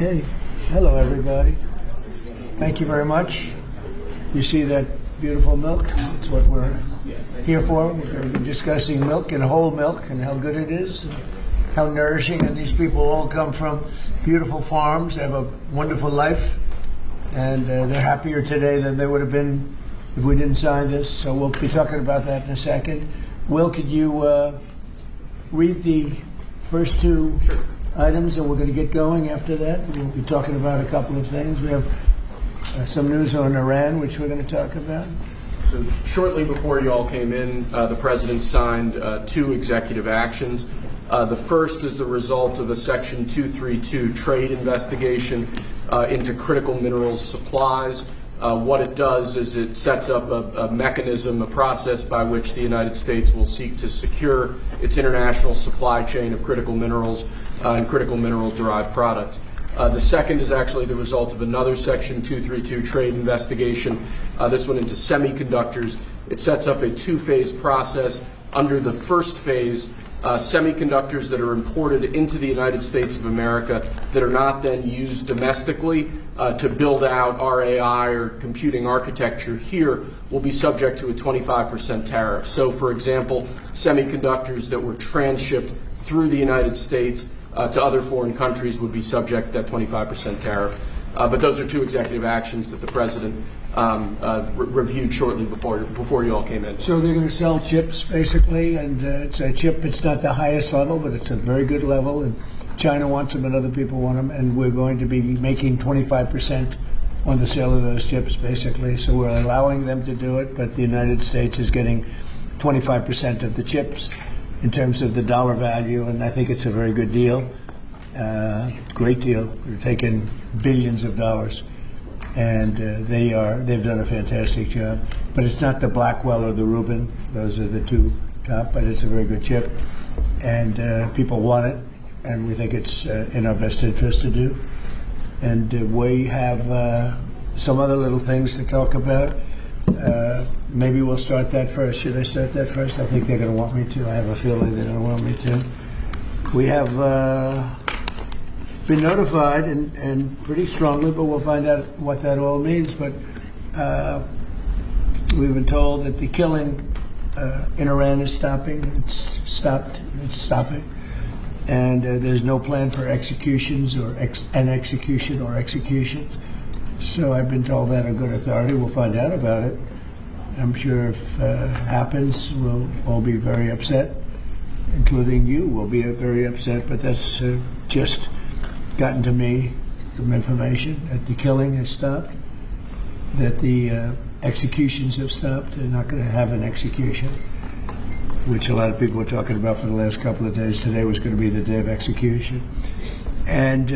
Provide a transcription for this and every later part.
Okay, hello everybody. Thank you very much. You see that beautiful milk? That's what we're here for. We're going to be discussing milk and whole milk and how good it is, and how nourishing. And these people all come from beautiful farms. They have a wonderful life, and they're happier today than they would have been if we didn't sign this. So we'll be talking about that in a second. Will, could you read the first two items, and we're going to get going after that. We'll be talking about a couple of things. We have some news on Iran, which we're going to talk about. So shortly before you all came in, the President signed two executive actions. The first is the result of a Section 232 trade investigation into critical minerals supplies. What it does is it sets up a mechanism, a process by which the United States will seek to secure its international supply chain of critical minerals and critical mineral-derived products. The second is actually the result of another Section 232 trade investigation, this one into semiconductors. It sets up a two-phase process. Under the first phase, semiconductors that are imported into the United States of America that are not then used domestically to build out our AI or computing architecture here will be subject to a 25% tariff. So, for example, semiconductors that were transshipped through the United States to other foreign countries would be subject to that 25% tariff. But those are two executive actions that the President reviewed shortly before you all came in. So they're going to sell chips, basically, and it's a chip. It's not the highest level, but it's a very good level, and China wants them and other people want them, and we're going to be making 25% on the sale of those chips, basically. So we're allowing them to do it, but the United States is getting 25% of the chips in terms of the dollar value, and I think it's a very good deal. Great deal. We're taking billions of dollars, and they've done a fantastic job. But it's not the Blackwell or the Rubin; those are the two top. But it's a very good chip, and people want it, and we think it's in our best interest to do. And we have some other little things to talk about. Maybe we'll start that first. Should I start that first? I think they're going to want me to. I have a feeling they're going to want me to. We have been notified, and pretty strongly, but we'll find out what that all means. But we've been told that the killing in Iran is stopping. It's stopped. It's stopping. And there's no plan for executions or an execution or executions. So I've been told that on good authority. We'll find out about it. I'm sure if it happens, we'll all be very upset, including you will be very upset. But that's just gotten to me, some information that the killing has stopped, that the executions have stopped. They're not going to have an execution, which a lot of people were talking about for the last couple of days. Today was going to be the day of execution. And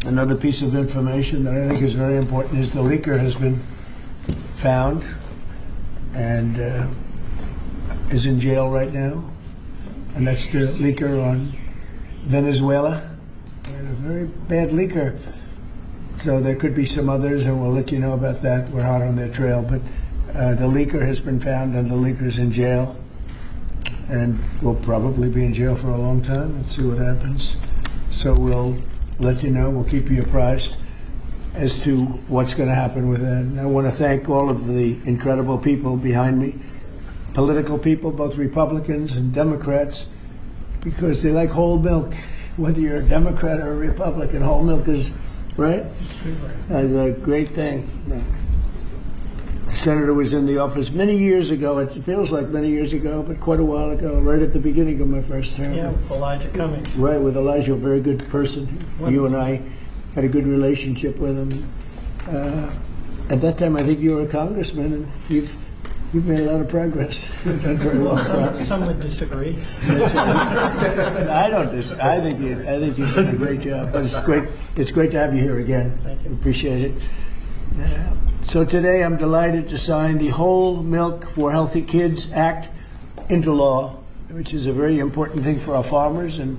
another piece of information that I think is very important is the leaker has been found and is in jail right now. And that's the leaker on Venezuela. And a very bad leaker. So there could be some others, and we'll let you know about that. We're hot on their trail. But the leaker has been found, and the leaker's in jail. And will probably be in jail for a long time. Let's see what happens. So we'll let you know. We'll keep you apprised as to what's going to happen with that. And I want to thank all of the incredible people behind me, political people, both Republicans and Democrats, because they like whole milk. Whether you're a Democrat or a Republican, whole milk is, right? That's a great thing. The senator was in the office many years ago. It feels like many years ago, but quite a while ago, right at the beginning of my first term. Yeah, with Elijah Cummings. Right, with Elijah, a very good person. You and I had a good relationship with him. At that time, I think you were a congressman, and you've made a lot of progress. You've done very well. Some would disagree. I don't disagree. I think you've done a great job. But it's great. It's great to have you here again. Thank you. Appreciate it. So today, I'm delighted to sign the Whole Milk for Healthy Kids Act into law, which is a very important thing for our farmers, and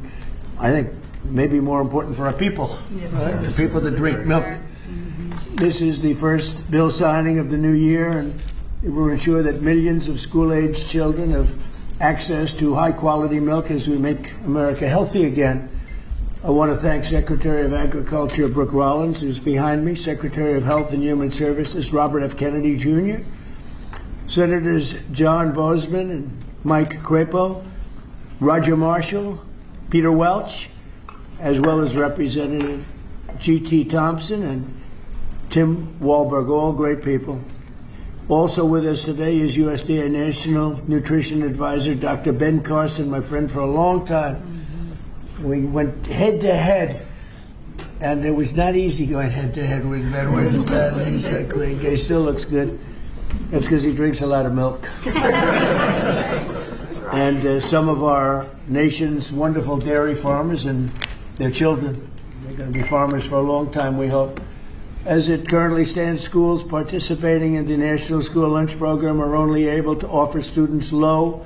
I think maybe more important for our people, right? The people that drink milk. This is the first bill signing of the new year, and it will ensure that millions of school-aged children have access to high-quality milk as we make America healthy again. I want to thank Secretary of Agriculture Brooke Rollins, who's behind me, Secretary of Health and Human Services Robert F. Kennedy Jr., Senators John Boozman and Mike Crapo, Roger Marshall, Peter Welch, as well as Representative G.T. Thompson and Tim Wahlberg, all great people. Also with us today is USDA National Nutrition Advisor Dr. Ben Carson, my friend for a long time. We went head to head, and it was not easy going head to head with Ben. He's a great guy. He still looks good. That's because he drinks a lot of milk. And some of our nation's wonderful dairy farmers and their children. They're going to be farmers for a long time, we hope. As it currently stands, schools participating in the National School Lunch Program are only able to offer students low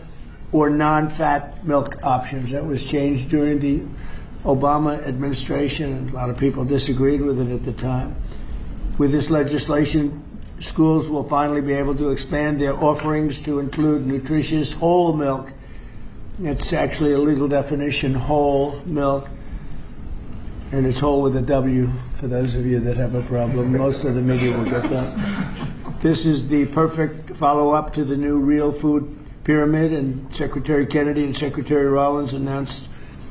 or non-fat milk options. That was changed during the Obama administration, and a lot of people disagreed with it at the time. With this legislation, schools will finally be able to expand their offerings to include nutritious whole milk. It's actually a legal definition, whole milk. And it's whole with a W for those of you that have a problem. Most of the media will get that. This is the perfect follow-up to the new real food pyramid, and Secretary Kennedy and Secretary Rollins announced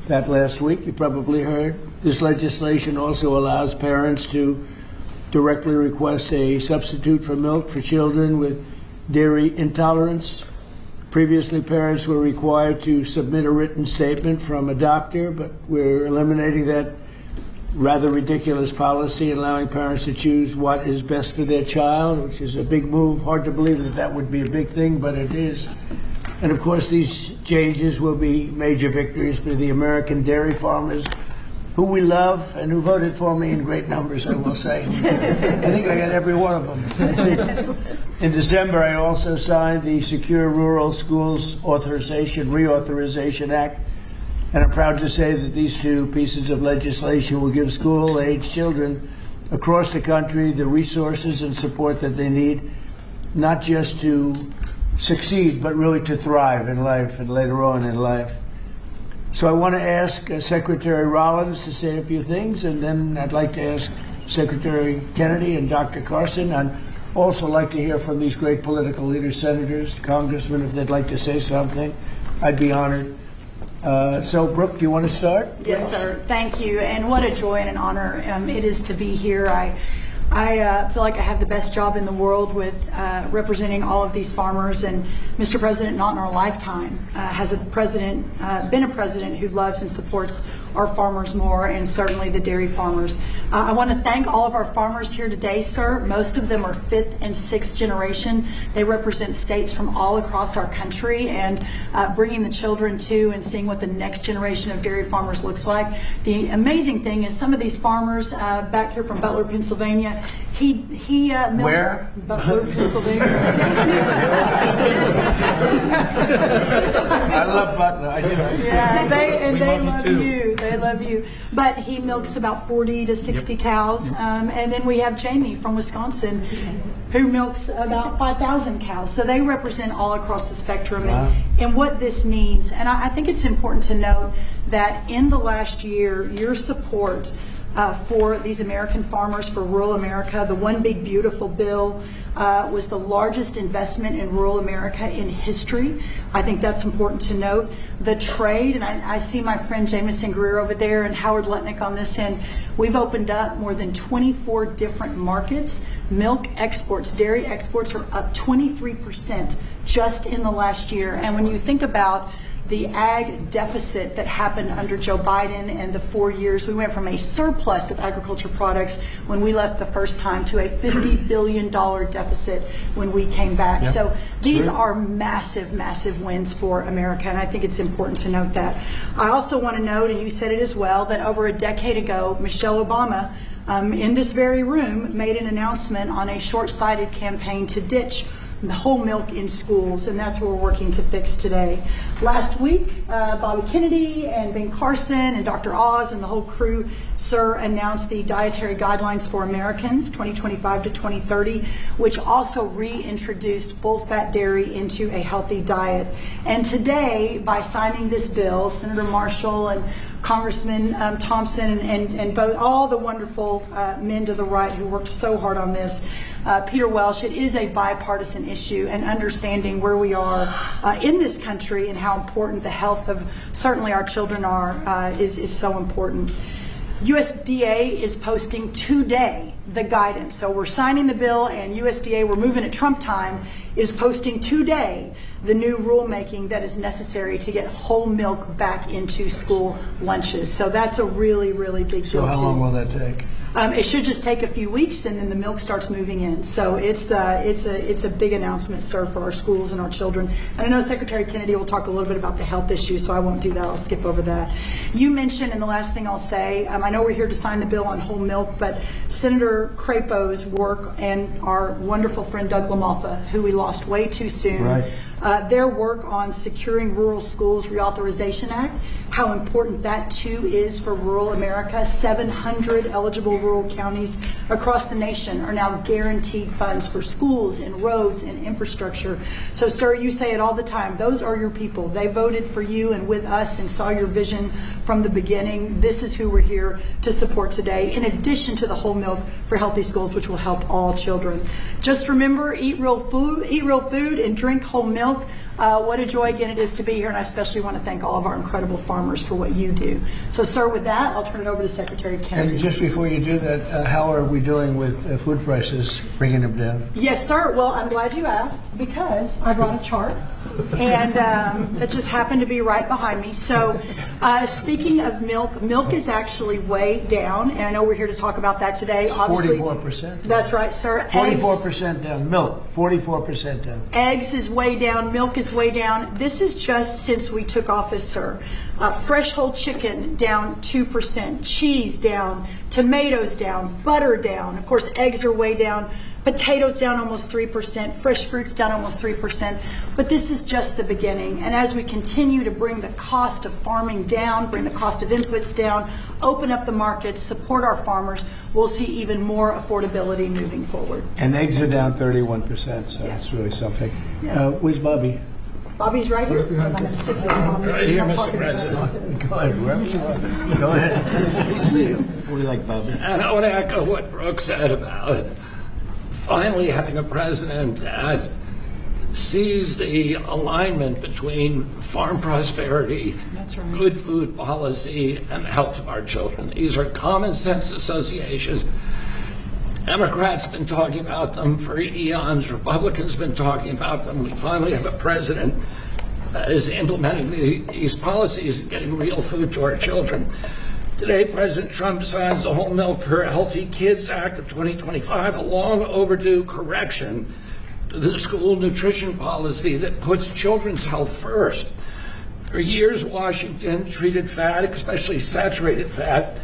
that last week. You probably heard. This legislation also allows parents to directly request a substitute for milk for children with dairy intolerance. Previously, parents were required to submit a written statement from a doctor, but we're eliminating that rather ridiculous policy, allowing parents to choose what is best for their child, which is a big move. Hard to believe that that would be a big thing, but it is. And of course, these changes will be major victories for the American dairy farmers, who we love and who voted for me in great numbers, I will say. I think I got every one of them. In December, I also signed the Secure Rural Schools Reauthorization Act, and I'm proud to say that these two pieces of legislation will give school-age children across the country the resources and support that they need, not just to succeed, but really to thrive in life and later on in life. So I want to ask Secretary Rollins to say a few things, and then I'd like to ask Secretary Kennedy and Dr. Carson. I'd also like to hear from these great political leaders, senators, congressmen, if they'd like to say something. I'd be honored. So, Brooke, do you want to start? Yes, sir. Thank you. And what a joy and an honor it is to be here. I feel like I have the best job in the world with representing all of these farmers. And Mr. President, not in our lifetime, has been a president who loves and supports our farmers more, and certainly the dairy farmers. I want to thank all of our farmers here today, sir. Most of them are 5th and 6th generation. They represent states from all across our country, and bringing the children to and seeing what the next generation of dairy farmers looks like. The amazing thing is some of these farmers back here from Butler, Pennsylvania, he milks. Where? Butler, Pennsylvania. I love Butler. I do. Yeah, they love you. They love you. But he milks about 40 to 60 cows. And then we have Jamie from Wisconsin, who milks about 5,000 cows. So they represent all across the spectrum. Wow. And what this means. And I think it's important to note that in the last year, your support for these American farmers, for rural America, the One Big Beautiful Bill was the largest investment in rural America in history. I think that's important to note. The trade, and I see my friend Jameson Greer over there and Howard Letnick on this end, we've opened up more than 24 different markets. Milk exports, dairy exports are up 23% just in the last year. And when you think about the ag deficit that happened under Joe Biden and the 4 years, we went from a surplus of agriculture products when we left the first time to a $50 billion deficit when we came back. Yep. So these are massive, massive wins for America, and I think it's important to note that. I also want to note, and you said it as well, that over a decade ago, Michelle Obama, in this very room, made an announcement on a short-sighted campaign to ditch the whole milk in schools, and that's what we're working to fix today. Last week, Bobby Kennedy and Ben Carson and Dr. Oz and the whole crew Sir announced the Dietary Guidelines for Americans 2025 to 2030, which also reintroduced full-fat dairy into a healthy diet. And today, by signing this bill, Senator Marshall and Congressman Thompson and both all the wonderful men to the right who worked so hard on this, Peter Welsh, it is a bipartisan issue, and understanding where we are in this country and how important the health of certainly our children are is so important. USDA is posting today the guidance. So we're signing the bill, and USDA, we're moving at Trump time, is posting today the new rulemaking that is necessary to get whole milk back into school lunches. So that's a really, really big deal. So how long will that take? It should just take a few weeks, and then the milk starts moving in. So it's a big announcement, sir, for our schools and our children. And I know Secretary Kennedy will talk a little bit about the health issues, so I won't do that. I'll skip over that. You mentioned, and the last thing I'll say, I know we're here to sign the bill on whole milk, but Senator Crapo's work and our wonderful friend Doug LaMalfa, who we lost way too soon, Right. Their work on securing rural schools reauthorization act, how important that too is for rural America. 700 eligible rural counties across the nation are now guaranteed funds for schools and roads and infrastructure. So, sir, you say it all the time. Those are your people. They voted for you and with us and saw your vision from the beginning. This is who we're here to support today, in addition to the whole milk for healthy schools, which will help all children. Just remember, eat real food and drink whole milk. What a joy again it is to be here, and I especially want to thank all of our incredible farmers for what you do. So, sir, with that, I'll turn it over to Secretary Kennedy. And just before you do that, how are we doing with food prices, bringing them down? Yes, sir. Well, I'm glad you asked, because I brought a chart, and it just happened to be right behind me. So, speaking of milk, milk is actually way down, and I know we're here to talk about that today. It's Obviously, 44%. That's right, sir. 44% down. Milk, 44% down. Eggs is way down. Milk is way down. This is just since we took office, sir. Fresh whole chicken down 2%, cheese down, tomatoes down, butter down. Of course, eggs are way down. Potatoes down almost 3%, fresh fruits down almost 3%. But this is just the beginning. And as we continue to bring the cost of farming down, bring the cost of inputs down, open up the markets, support our farmers, we'll see even more affordability moving forward. And eggs are down 31%, so it's really something. Where's Bobby? Bobby's right here. I'm going to sit there. Right here, Mr. President. Go ahead, wherever you want. Go ahead. Good to see you. What do you like, Bobby? And I want to echo what Brooke said about finally having a president that sees the alignment between farm prosperity, That's right. good food policy, and the health of our children. These are common sense associations. Democrats have been talking about them for eons. Republicans have been talking about them. We finally have a president that is implementing these policies and getting real food to our children. Today, President Trump signs the Whole Milk for Healthy Kids Act of 2025, a long overdue correction to the school nutrition policy that puts children's health first. For years, Washington treated fat, especially saturated fat,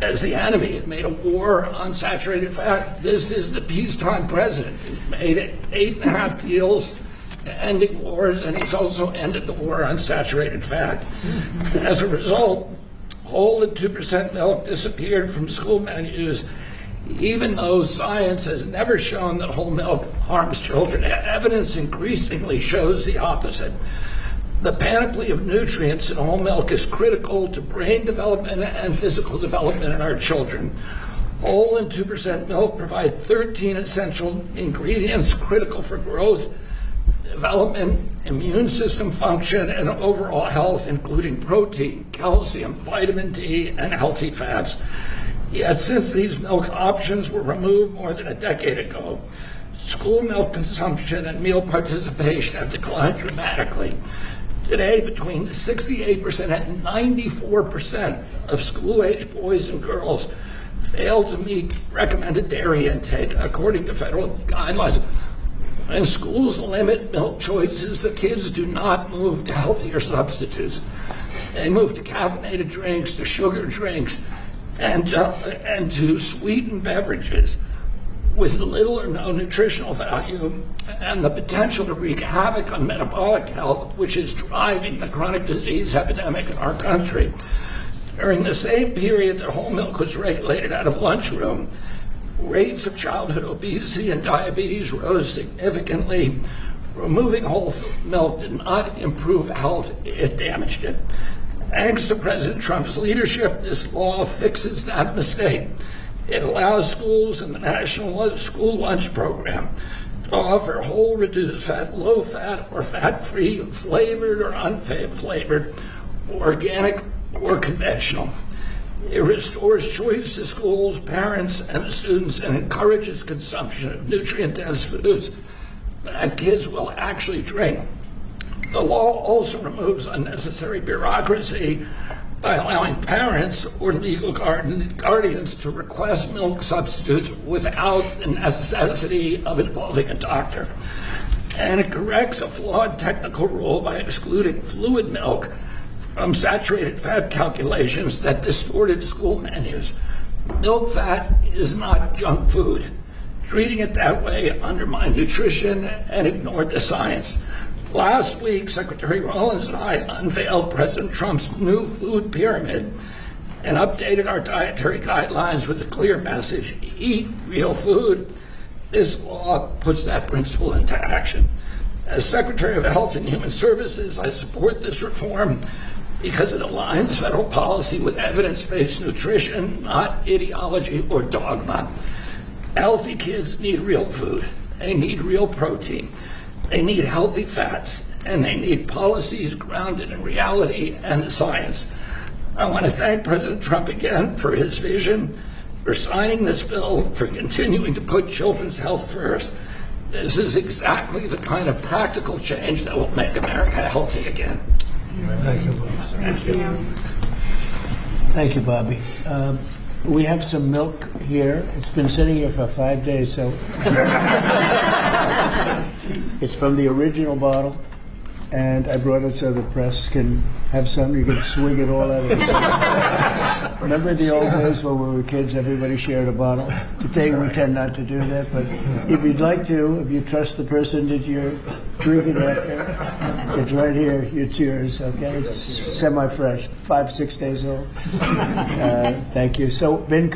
as the enemy. It made a war on saturated fat. This is the peacetime president. He made it 8.5 deals ending wars, and he's also ended the war on saturated fat. As a result, whole and 2% milk disappeared from school menus, even though science has never shown that whole milk harms children. Evidence increasingly shows the opposite. The panoply of nutrients in whole milk is critical to brain development and physical development in our children. Whole and 2% milk provide 13 essential ingredients critical for growth, development, immune system function, and overall health, including protein, calcium, vitamin D, and healthy fats. Yet since these milk options were removed more than a decade ago, school milk consumption and meal participation have declined dramatically. Today, between 68% and 94% of school-age boys and girls fail to meet recommended dairy intake, according to federal guidelines. When schools limit milk choices, the kids do not move to healthier substitutes. They move to caffeinated drinks, to sugar drinks, and to sweetened beverages with little or no nutritional value and the potential to wreak havoc on metabolic health, which is driving the chronic disease epidemic in our country. During the same period that whole milk was regulated out of lunchroom, rates of childhood obesity and diabetes rose significantly. Removing whole milk did not improve health, it damaged it. Thanks to President Trump's leadership, this law fixes that mistake. It allows schools in the National School Lunch Program to offer whole, reduced fat, low fat, or fat-free, flavored or unflavored, organic or conventional. It restores choice to schools, parents, and students, and encourages consumption of nutrient-dense foods that kids will actually drink. The law also removes unnecessary bureaucracy by allowing parents or legal guardians to request milk substitutes without the necessity of involving a doctor. And it corrects a flawed technical rule by excluding fluid milk from saturated fat calculations that distorted school menus. Milk fat is not junk food. Treating it that way undermined nutrition and ignored the science. Last week, Secretary Rollins and I unveiled President Trump's new food pyramid and updated our dietary guidelines with a clear message: eat real food. This law puts that principle into action. As Secretary of Health and Human Services, I support this reform because it aligns federal policy with evidence-based nutrition, not ideology or dogma. Healthy kids need real food. They need real protein. They need healthy fats, and they need policies grounded in reality and science. I want to thank President Trump again for his vision, for signing this bill, for continuing to put children's health first. This is exactly the kind of practical change that will make America healthy again. Thank you, Bob. Thank you, Bobby. We have some milk here. It's been sitting here for 5 days, so it's from the original bottle, and I brought it so the press can have some. You can swig it all out of it. Remember the old days when we were kids, everybody shared a bottle? Today we tend not to do that, but if you'd like to, if you trust the person that you're drinking after, it's right here. It's yours, okay? It's semi-fresh, 5-6 days old. Thank you. So, Ben